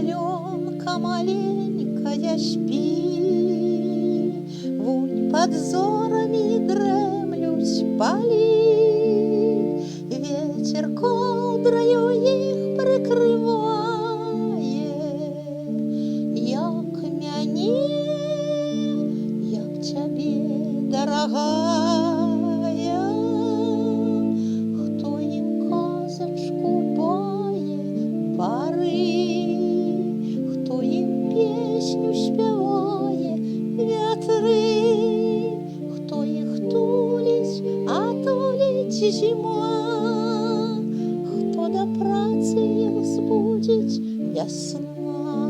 Аленка маленькая спит, вунь под зорами дремлють полі, ветер ковдрою їх прикриває, як мяне, як тебе, дорогая, хто їм казочку бає пори, хто їм пісню співає вітри, хто їх тулить, а тулить зима, хто до праці їх збудить весна.